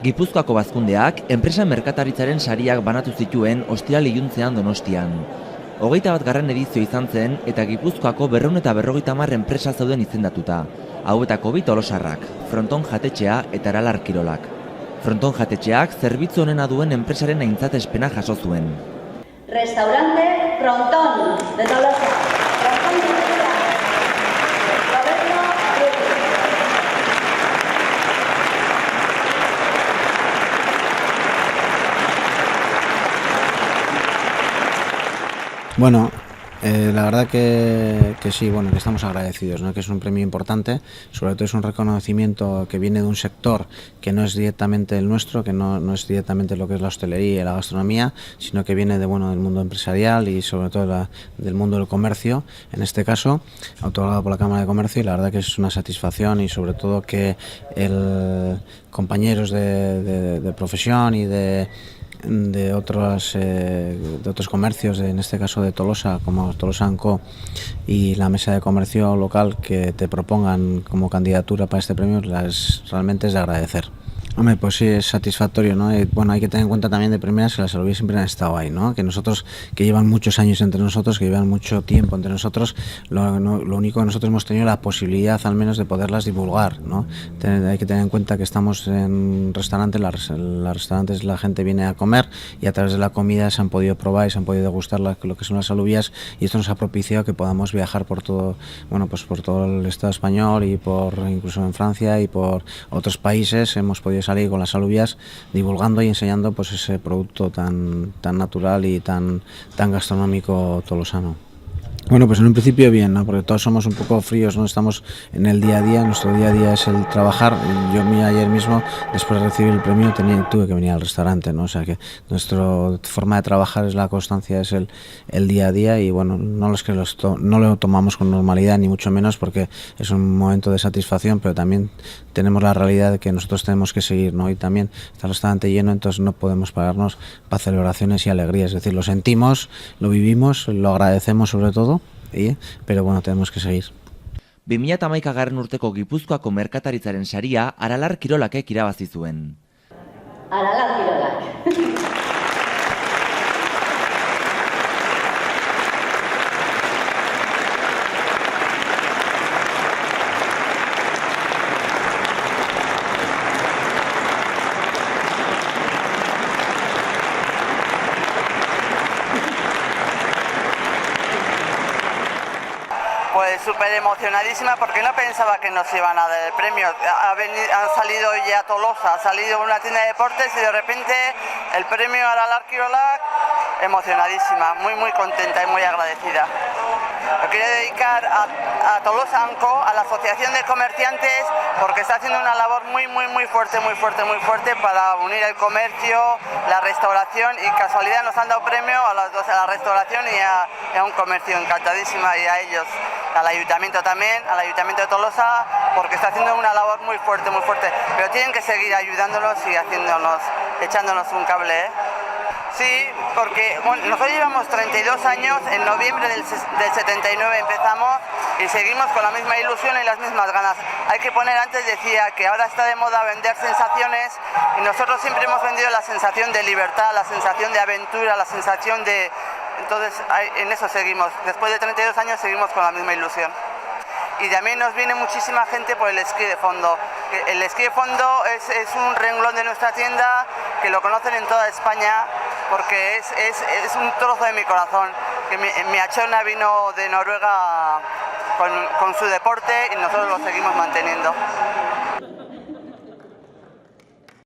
Gipuzkoako Bazkundeak enpresa merkataritzaren sariak banatu zituen ostiral iluntzean Donostian. 21. edizio izan zen eta Gipuzkoako 250 enpresa zeuden izendatuta. Hauetako 2 tolosarrak, Fronton jatetxea eta Aralar Kirolak. Fronton jatetxeak zerbitzu onena duen enpresaren aintzatespena jaso zuen. Restaurante Fronton de Tolosa. Bueno, la verdad que sí, bueno, que estamos agradecidos, ¿no? Que es un premio importante, sobre todo es un reconocimiento que viene de un sector que no es directamente el nuestro, que no es directamente lo que es la hostelería y la gastronomía, sino que viene de, bueno, del mundo empresarial y sobre todo del mundo del comercio, en este caso, otorgado por la Cámara de Comercio, y la verdad que es una satisfacción y sobre todo que compañeros de profesión y de otros comercios, en este caso de Tolosa, como Tolosa & Co, y la mesa de comercio local, que te propongan como candidatura para este premio, realmente es de agradecer. Hombre, pues sí, es satisfactorio, ¿no? Bueno, hay que tener en cuenta también de primeras que las alubias siempre han estado ahí, ¿no? Que nosotros, que llevan muchos años entre nosotros, que llevan mucho tiempo entre nosotros, lo único que nosotros hemos tenido la posibilidad al menos de poderlas divulgar, ¿no? Hay que tener en cuenta que estamos en restaurantes, los restaurantes la gente viene a comer y a través de la comida se han podido probar y se han podido degustar lo que son las alubias, y esto nos ha propiciado que podamos viajar por todo, bueno, pues por todo el Estado español y incluso en Francia y por otros países hemos podido salir con las alubias divulgando y enseñando pues ese producto tan natural y tan gastronómico tolosano. Bueno, pues en un principio bien, ¿no? Porque todos somos un poco fríos, ¿no? Estamos en el día a día, nuestro día a día es el trabajar. Yo ayer mismo, después de recibir el premio, tuve que venir al restaurante, ¿no? O sea que nuestra forma de trabajar es la constancia, es el día a día, y bueno, no lo tomamos con normalidad, ni mucho menos, porque es un momento de satisfacción, pero también tenemos la realidad de que nosotros tenemos que seguir, ¿no? Y también está el restaurante lleno, entonces no podemos pararnos para celebraciones y alegrías, es decir, lo sentimos, lo vivimos, lo agradecemos sobre todo, pero bueno, tenemos que seguir. 2011. urteko Gipuzkoako merkataritzaren saria Aralar Kirolakek irabazi zuen. Aralar Kirolak. Pues súper emocionadísima, porque no pensaba que nos iban a dar el premio. Han salido ya Tolosa, ha salido una tienda de deportes y de repente el premio Aralar Kirolak, emocionadísima, muy contenta y muy agradecida. Lo quiero dedicar a Tolosa & Co, a la Asociación de Comerciantes, porque está haciendo una labor muy fuerte para unir el comercio, la restauración, y casualidad nos han dado premio a las dos, a la restauración y a un comercio. Encantadísima, y a ellos, al ayuntamiento también, al ayuntamiento de Tolosa, porque está haciendo una labor muy fuerte, pero tienen que seguir ayudándonos y echándonos un cable, ¿eh? Sí, porque bueno, nosotros llevamos 32 años, en noviembre del 79 empezamos y seguimos con la misma ilusión y las mismas ganas. Hay que poner, antes decía que ahora está de moda vender sensaciones, y nosotros siempre hemos vendido la sensación de libertad, la sensación de aventura, la sensación de... Entonces en eso seguimos, después de 32 años seguimos con la misma ilusión. Y también nos viene muchísima gente por el esquí de fondo. El esquí de fondo es un renglón de nuestra tienda que lo conocen en toda España, porque es un trozo de mi corazón. Que mi achona vino de Noruega con su deporte y nosotros lo seguimos manteniendo.